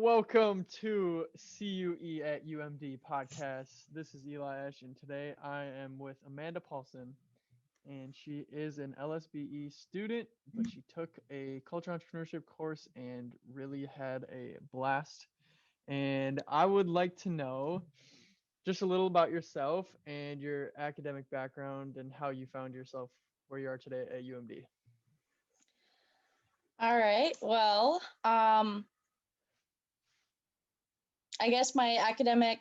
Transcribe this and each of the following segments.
Welcome to CUE at UMD podcast. This is Eli Ash, and today I am with Amanda Paulson, and she is an LSBE student, but she took a cultural entrepreneurship course and really had a blast. And I would like to know just a little about yourself and your academic background and how you found yourself where you are today at UMD. All right. Well, I guess my academic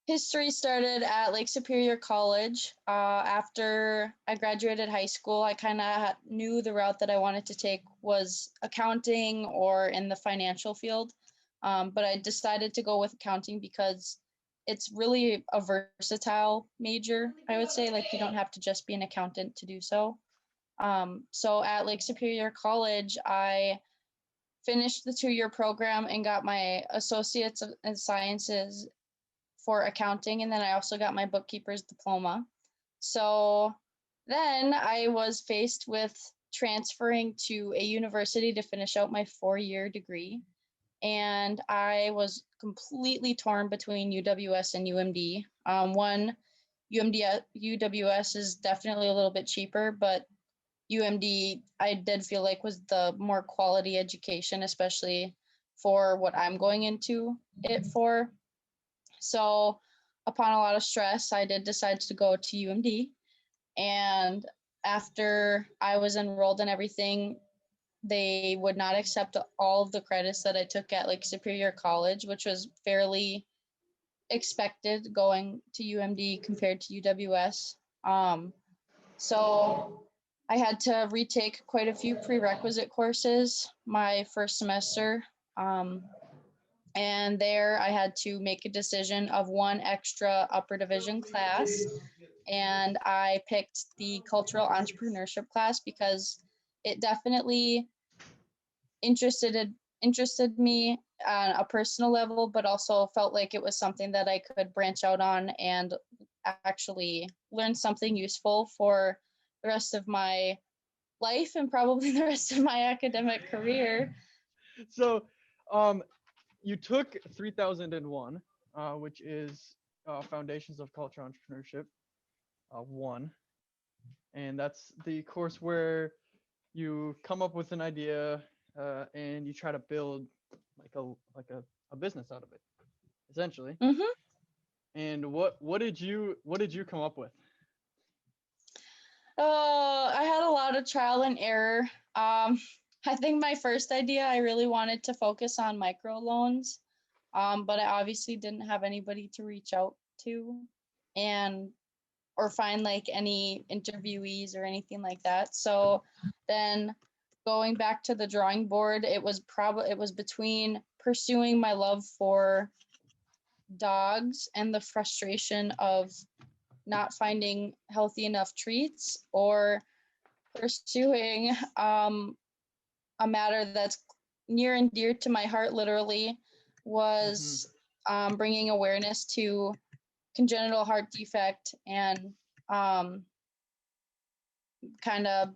history started at Lake Superior College. After I graduated high school, I kind of knew the route that I wanted to take was accounting or in the financial field. But I decided to go with accounting because it's really a versatile major, I would say. Like, you don't have to just be an accountant to do so. So at Lake Superior College, I finished the 2-year program and got my associates in sciences for accounting, and then I also got my bookkeeper's diploma. So then I was faced with transferring to a university to finish out my 4-year degree, and I was completely torn between UWS and UMD. One, UWS is definitely a little bit cheaper, but UMD, I did feel like was the more quality education, especially for what I'm going into it for. So upon a lot of stress, I did decide to go to UMD. And after I was enrolled in everything, they would not accept all of the credits that I took at Lake Superior College, which was fairly expected going to UMD compared to UWS. So I had to retake quite a few prerequisite courses my first semester. And there I had to make a decision of one extra upper division class. And I picked the Cultural Entrepreneurship class because it definitely interested me on a personal level, but also felt like it was something that I could branch out on and actually learn something useful for the rest of my life and probably the rest of my academic career. So, you took 3001, which is Foundations of Cultural Entrepreneurship 1, and that's the course where you come up with an idea and you try to build like a business out of it, essentially. Mm-hmm. And what did you come up with? I had a lot of trial and error. I think my first idea, I really wanted to focus on microloans, but I obviously didn't have anybody to reach out to and or find like any interviewees or anything like that. So then going back to the drawing board, it was between pursuing my love for dogs and the frustration of not finding healthy enough treats, or pursuing a matter that's near and dear to my heart, literally, was bringing awareness to congenital heart defect and kind of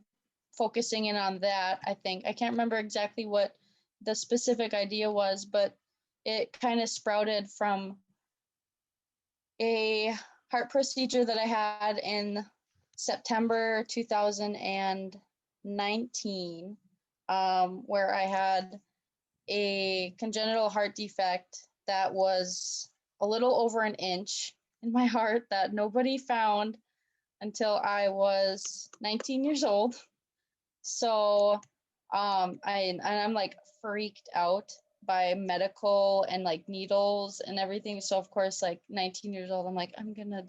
focusing in on that. I can't remember exactly what the specific idea was, but it kind of sprouted from a heart procedure that I had in September 2019, where I had a congenital heart defect that was a little over an inch in my heart that nobody found until I was 19 years old. So I'm like freaked out by medical and like needles and everything. So of course, like 19 years old, I'm like, I'm gonna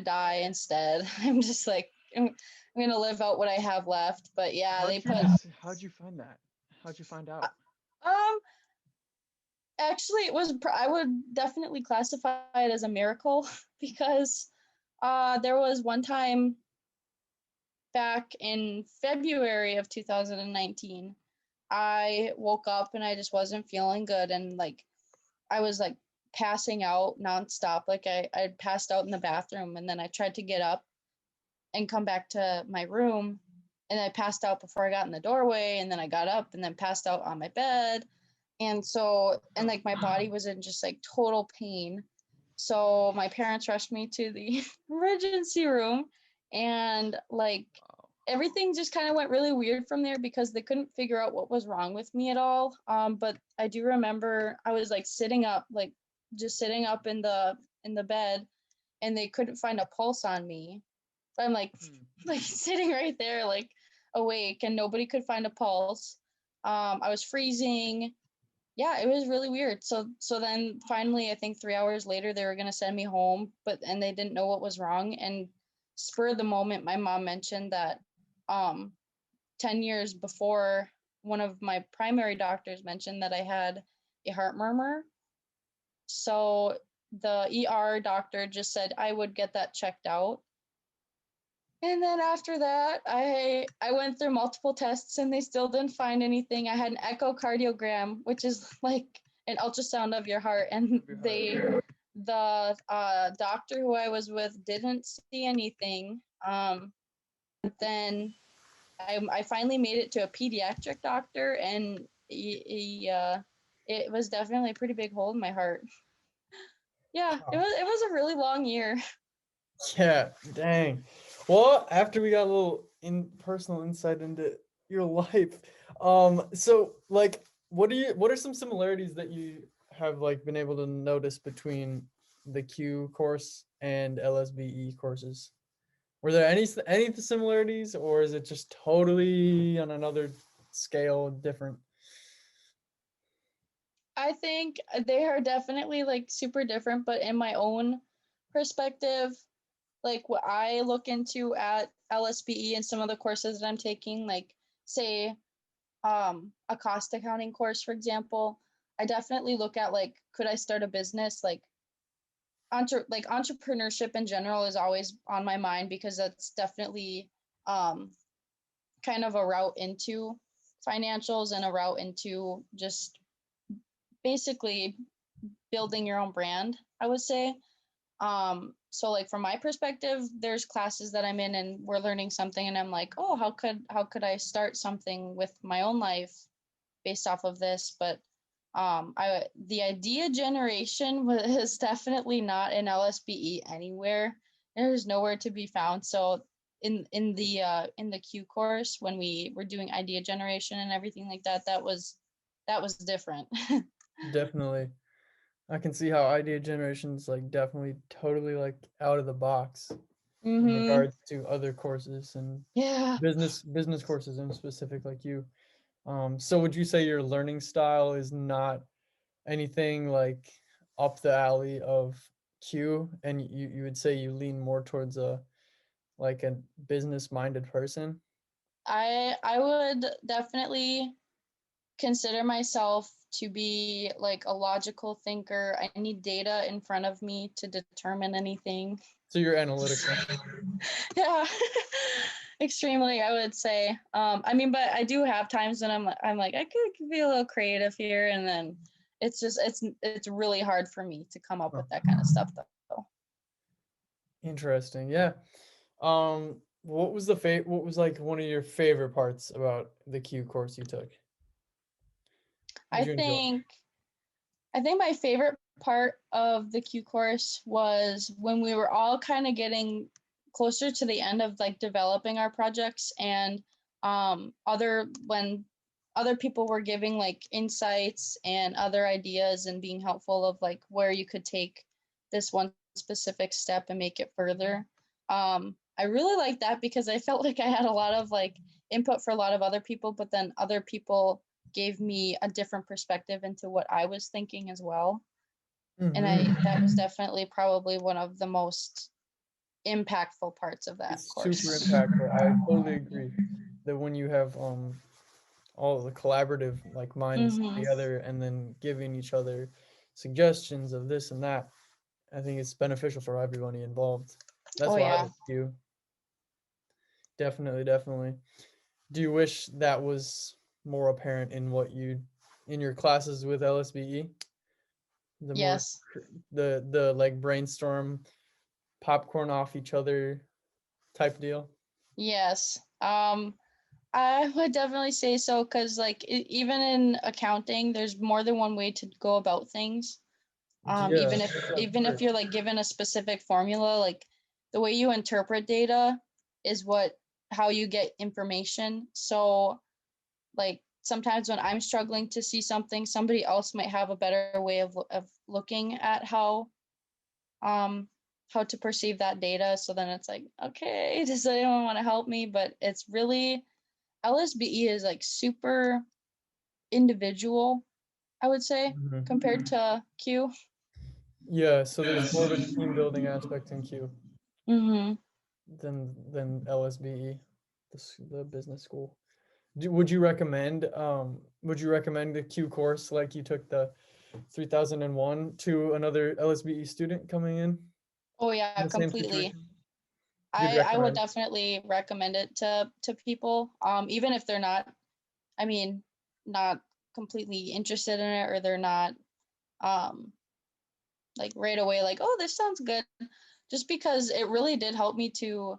die instead. I'm just like, I'm gonna live out what I have left. But yeah, How'd you find that? How'd you find out? um actually it was I would definitely classify it as a miracle because there was one time back in February of 2019, I woke up and I just wasn't feeling good, and like I was like passing out nonstop. Like I passed out in the bathroom, and then I tried to get up and come back to my room, and I passed out before I got in the doorway, and then I got up and then passed out on my bed. And so, and like my body was in just like total pain. So my parents rushed me to the emergency room, and like everything just kind of went really weird from there because they couldn't figure out what was wrong with me at all. But I do remember I was like sitting up, like just sitting up in the bed, and they couldn't find a pulse on me. So I'm like like sitting right there, like awake, and nobody could find a pulse. I was freezing. Yeah, it was really weird. So then finally, I think 3 hours later, they were gonna send me home, and they didn't know what was wrong. And spur of the moment, my mom mentioned that 10 years before, one of my primary doctors mentioned that I had a heart murmur. So the ER doctor just said I would get that checked out. And then after that, I went through multiple tests and they still didn't find anything. I had an echocardiogram, which is like an ultrasound of your heart, and the doctor who I was with didn't see anything. But then I finally made it to a pediatric doctor, and it was definitely a pretty big hole in my heart. Yeah, it was a really long year. Yeah, dang. Well, after we got a little personal insight into your life, so like, what are some similarities that you have like been able to notice between the CUE course and LSBE courses? Were there any similarities, or is it just totally on another scale different? I think they are definitely like super different, but in my own perspective, like what I look into at LSBE and some of the courses that I'm taking, like say a cost accounting course, for example, I definitely look at like, could I start a business? Like entrepreneurship in general is always on my mind because that's definitely um kind of a route into financials and a route into just basically building your own brand, I would say. So like from my perspective, there's classes that I'm in and we're learning something and I'm like, oh, how could I start something with my own life based off of this? But the idea generation was definitely not in LSBE anywhere. There's nowhere to be found. So in the CUE course, when we were doing idea generation and everything like that, that was different. Definitely. I can see how idea generation is like definitely totally like out of the box in Mm-hmm. regards to other courses and Yeah. business courses in specific like you. So would you say your learning style is not anything like up the alley of CUE, and you would say you lean more towards a like a business minded person? I would definitely consider myself to be like a logical thinker. I need data in front of me to determine anything. So you're analytical. Yeah. Extremely, I would say. I mean, but I do have times when I'm like I could be a little creative here, and then it's really hard for me to come up Huh. with that kind of stuff though. Interesting. Yeah. What was what was like one of your favorite parts about the CUE course you took? What I did you enjoy? think I think my favorite part of the CUE course was when we were all kind of getting closer to the end of like developing our projects, and when other people were giving like insights and other ideas and being helpful of like where you could take this one specific step and make it further. I really liked that because I felt like I had a lot of like input for a lot of other people, but then other people gave me a different perspective into what I was thinking as well. And that was Mm-hmm. definitely probably one of the most impactful parts of that It's super course. impactful. I totally agree that when you have all the collaborative like minds Mm-hmm. together and then giving each other suggestions of this and that, I think it's beneficial for everybody involved. That's Oh why I yeah. like you. Definitely, definitely. Do you wish that was more apparent in in your classes with LSBE? The more Yes. the like brainstorm, popcorn off each other type deal? Yes. I would definitely say so, because like even in accounting, there's more than one way to go about things. Yeah, Even if you're like given a specific formula, like the way you interpret data is how you get information. So like sometimes when I'm struggling to see something, somebody else might have a better way of looking at um how to perceive that data. So then it's like, okay, does anyone want to help me? But it's really, LSBE is like super individual, I would say, Mhm. compared to CUE. Yeah, so there's more of a team building aspect in Q Mm-hmm. than LSBE, the business school. Would you recommend the Q course like you took the 3001 to another LSBE student coming in Oh yeah, the same completely. situation? You'd I would recommend. definitely recommend it to people, even if they're not, I mean, not completely interested in it, or they're not um like right away like, oh, this sounds good. Just because it really did help me to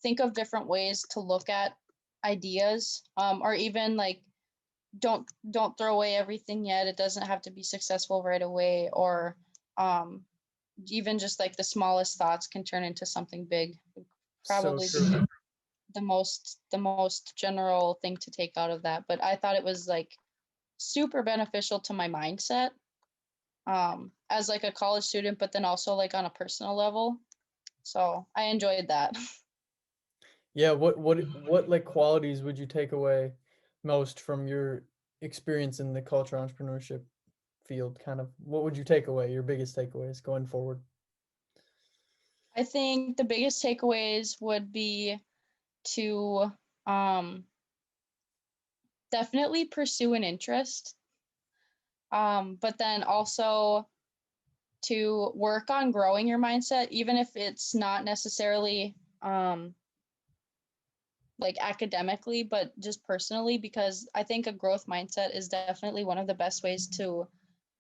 think of different ways to look at ideas, or even like don't throw away everything yet. It doesn't have to be successful right away, or um even just like the smallest thoughts can turn into something big. Would So probably true. be the most general thing to take out of that. But I thought it was like super beneficial to my mindset, as like a college student, but then also like on a personal level. So I enjoyed that. Yeah, what like qualities would you take away most from your experience in the cultural entrepreneurship field? Kind of what would you take away, your biggest takeaways going forward? I think the biggest takeaways would be to um, definitely pursue an interest, but then also to work on growing your mindset, even if it's not necessarily like academically, but just personally, because I think a growth mindset is definitely one of the best ways to,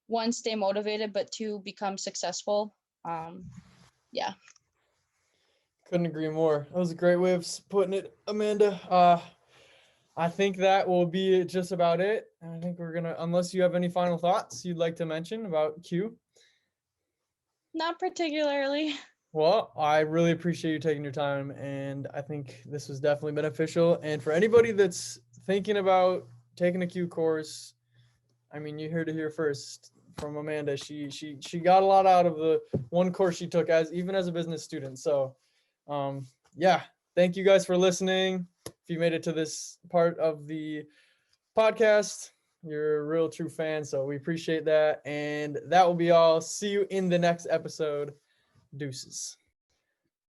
one, stay motivated, but two, become successful. Um, yeah. Couldn't agree more. That was a great way of putting it, Amanda. I think that will be just about it. I think we're gonna, unless you have any final thoughts you'd like to mention about Q. Not particularly. Well, I really appreciate you taking your time, and I think this was definitely beneficial. And for anybody that's thinking about taking a Q course, I mean, you heard it here first from Amanda. She got a lot out of the one course she took as a business student. So, yeah, thank you guys for listening. If you made it to this part of the podcast, you're a real true fan. So we appreciate that, and that will be all. See you in the next episode. Deuces.